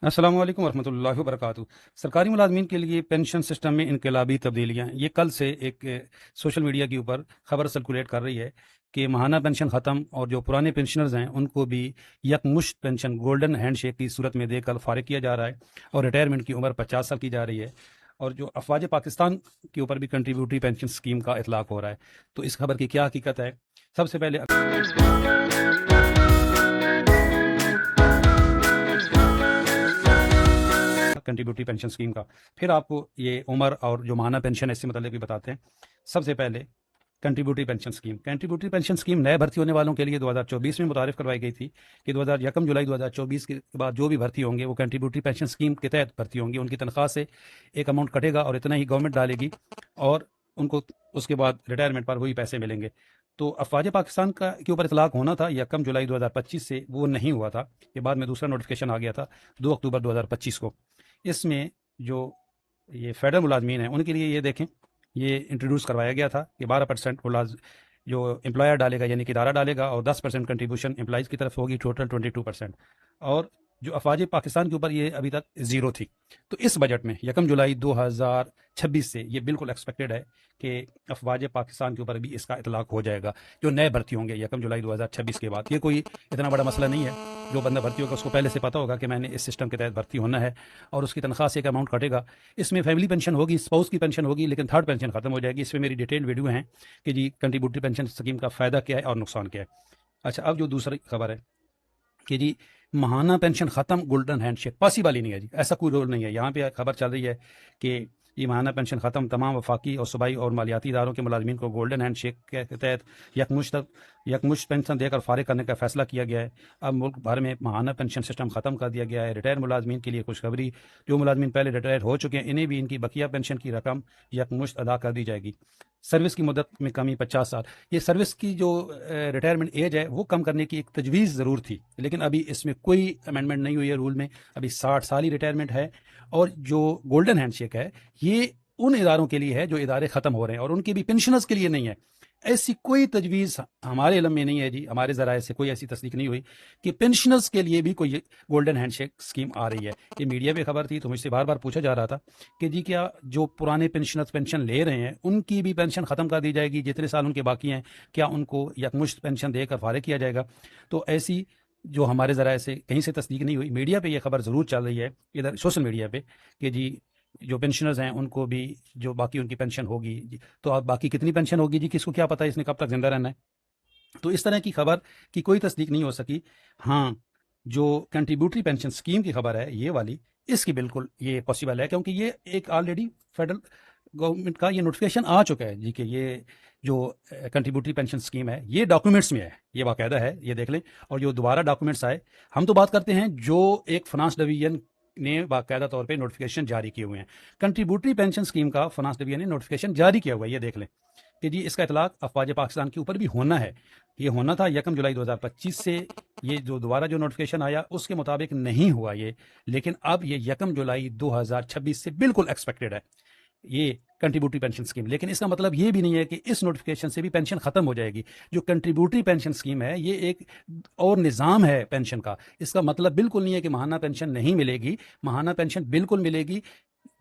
अस्सलाम वालेकुम वरहमतुल्लाहि वबरकातुहू। सरकारी मुलाजमीन के लिए पेंशन सिस्टम में इनकलाबी तब्दीलियाँ, ये कल से एक सोशल मीडिया के ऊपर खबर सर्कुलेट कर रही है कि माहाना पेंशन ख़त्म और जो पुराने पेंशनर्स हैं उनको भी यकमुश्त पेंशन गोल्डन हैंड शेक की सूरत में देकर फारिग किया जा रहा है और रिटायरमेंट की उम्र 50 साल की जा रही है। और जो अफवाज पाकिस्तान के ऊपर भी कंट्रीब्यूटरी पेंशन स्कीम का इतलाक़ हो रहा है। तो इस खबर की क्या हकीकत है, सबसे पहले कंट्रीब्यूटरी पेंशन स्कीम का, फिर आपको ये उम्र और जो माहाना पेंशन है इससे मतलब भी बताते हैं। सबसे पहले contributory pension scheme. Contributory pension scheme नए भर्ती होने वालों के लिए 2024 में मुतारिफ करवाई गई थी कि 1 जुलाई 2024 के बाद जो भी भर्ती होंगे वो कंट्रीब्यूटरी पेंशन स्कीम के तहत भर्ती होंगे। उनकी तनख्वाह से एक अमाउंट कटेगा और इतना ही गवर्नमेंट डालेगी और उनको उसके बाद रिटायरमेंट पर वही पैसे मिलेंगे। तो अफवाज पाकिस्तान का के ऊपर इतलाक़ होना था 1 जुलाई 2025 से, वो नहीं हुआ था। ये बाद में दूसरा नोटिफिकेशन आ गया था 2 अक्टूबर 2025 को। इसमें जो ये फेडरल मुलाजमीन हैं उनके लिए ये देखें, ये इंट्रोड्यूस करवाया गया था कि 12% जो एम्प्लॉयर डालेगा यानी कि इदारा डालेगा और 10% कंट्रीब्यूशन एम्प्लॉइज़ की तरफ होगी, टोटल 22%। और जो अफवाज पाकिस्तान के ऊपर ये अभी तक ज़ीरो थी। तो इस बजट में 1 जुलाई 2026 से ये बिल्कुल एक्सपेक्टेड है कि अफवाज पाकिस्तान के ऊपर भी इसका इतलाक़ हो जाएगा जो नए भर्ती होंगे 1 जुलाई 2026 के बाद। ये कोई इतना बड़ा मसला नहीं है। जो बंदा भर्ती होगा उसको पहले से पता होगा कि मैंने इस सिस्टम के तहत भर्ती होना है और उसकी तनख्वाह से एक अमाउंट कटेगा। इसमें फैमिली पेंशन होगी, स्पाउस की पेंशन होगी, लेकिन थर्ड पेंशन खत्म हो जाएगी। इसमें मेरी डिटेल वीडियो है कि जी कंट्रीब्यूटरी पेंशन स्कीम का फ़ायदा क्या है और नुकसान क्या है। अच्छा, अब जो दूसरी खबर है कि जी माहाना पेंशन ख़त्म, गोल्डन हैंडशेक पॉसिबल ही नहीं है जी, ऐसा कोई रोल नहीं है। यहाँ पे खबर चल रही है कि ये माहाना पेंशन ख़त्म, तमाम वफाकी और सूबाई और मालियाती इदारों के मुलाजमीन को गोल्डन हैंड शेक के तहत यकमुश्त पेंशन देकर फारिग करने का फैसला किया गया है। अब मुल्क भर में माहाना पेंशन सिस्टम ख़त्म कर दिया गया है। रिटायर मुलाजमीन के लिए खुशखबरी, जो मुलाजमीन पहले रिटायर हो चुके हैं इन्हें भी इनकी बकिया पेंशन की रकम यकमुश्त अदा कर दी जाएगी। सर्विस की मुद्दत में कमी 50 साल, ये सर्विस की जो रिटायरमेंट एज है वो कम करने की एक तजवीज़ ज़रूर थी, लेकिन अभी इसमें कोई अमेंडमेंट नहीं हुई है रूल में। अभी 60 साल ही रिटायरमेंट है। और जो गोल्डन हैंडशेक है ये उन इदारों के लिए है जो इदारे ख़त्म हो रहे हैं और उनके भी पेंशनर्स के लिए नहीं है। ऐसी कोई तजवीज़ हमारे इल्म में नहीं है जी, हमारे ज़राए से कोई ऐसी तस्दीक नहीं हुई कि पेंशनर्स के लिए भी कोई गोल्डन हैंडशेक स्कीम आ रही है। ये मीडिया पे खबर थी तो मुझसे बार बार पूछा जा रहा था कि जी क्या जो पुराने पेंशनर्स पेंशन ले रहे हैं उनकी भी पेंशन ख़त्म कर दी जाएगी, जितने साल उनके बाकी हैं क्या उनको यकमुश्त पेंशन देकर फारिग किया जाएगा। तो ऐसी जो हमारे ज़राए से कहीं से तस्दीक नहीं हुई। मीडिया पे ये खबर ज़रूर चल रही है इधर सोशल मीडिया पे कि जी जो पेंशनर्स हैं उनको भी जो बाकी उनकी पेंशन होगी जी। तो अब बाकी कितनी पेंशन होगी जी, किसको क्या पता है, इसने कब तक ज़िंदा रहना है। तो इस तरह की खबर की कोई तस्दीक नहीं हो सकी। हाँ, जो कंट्रीब्यूटरी पेंशन स्कीम की खबर है ये वाली, इसकी बिल्कुल ये पॉसिबल है क्योंकि ये एक ऑलरेडी फेडरल गवर्नमेंट का ये नोटिफिकेशन आ चुका है जी कि ये जो कंट्रीब्यूटरी पेंशन स्कीम है ये डॉक्यूमेंट्स में है, ये बाकायदा है, ये देख लें। और जो दोबारा डॉक्यूमेंट्स आए, हम तो बात करते हैं जो एक फाइनेंस डिवीजन ने बाकायदा तौर पे नोटिफिकेशन जारी किए हुए हैं। कंट्रीब्यूटरी पेंशन स्कीम का फाइनेंस डिवीजन ने नोटिफिकेशन जारी किया हुआ है, ये देख लें कि जी इसका इतलाक़ अफवाज पाकिस्तान के ऊपर भी होना है। ये होना था 1 जुलाई 2025 से, ये जो दोबारा जो नोटिफिकेशन आया उसके मुताबिक नहीं हुआ ये, लेकिन अब ये 1 जुलाई 2026 से बिल्कुल एक्सपेक्टेड है ये कंट्रीब्यूटरी पेंशन स्कीम। लेकिन इसका मतलब ये भी नहीं है कि इस नोटिफिकेशन से भी पेंशन ख़त्म हो जाएगी। जो कंट्रीब्यूटरी पेंशन स्कीम है ये एक और निज़ाम है पेंशन का। इसका मतलब बिल्कुल नहीं है कि माहाना पेंशन नहीं मिलेगी, माहाना पेंशन बिल्कुल मिलेगी।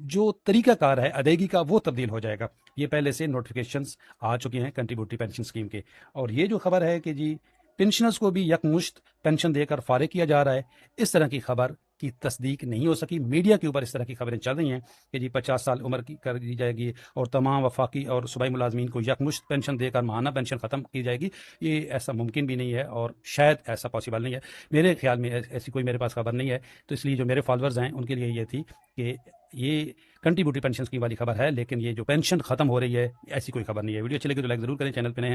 जो तरीक़ाकार है अदायगी का वो तब्दील हो जाएगा। ये पहले से नोटिफिकेशंस आ चुके हैं कंट्रीब्यूटरी पेंशन स्कीम के। और ये जो खबर है कि जी पेंशनर्स को भी यकमुश्त पेंशन देकर फारिग किया जा रहा है, इस तरह की खबर की तस्दीक नहीं हो सकी। मीडिया के ऊपर इस तरह की खबरें चल रही हैं कि जी 50 साल उम्र की कर दी जाएगी और तमाम वफाकी और सूबाई मुलाजमीन को यकमुश्त पेंशन देकर माहाना पेंशन ख़त्म की जाएगी। ये ऐसा मुमकिन भी नहीं है और शायद ऐसा पॉसिबल नहीं है। मेरे ख्याल में ऐसी कोई मेरे पास खबर नहीं है। तो इसलिए जो मेरे फॉलोअर्स हैं उनके लिए ये थी कि ये कंट्रीब्यूटरी पेंशन स्कीम वाली खबर है, लेकिन ये जो पेंशन ख़त्म हो रही है ऐसी कोई खबर नहीं है। वीडियो अच्छी लगी तो लाइक ज़रूर करें, चैनल पर नए हैं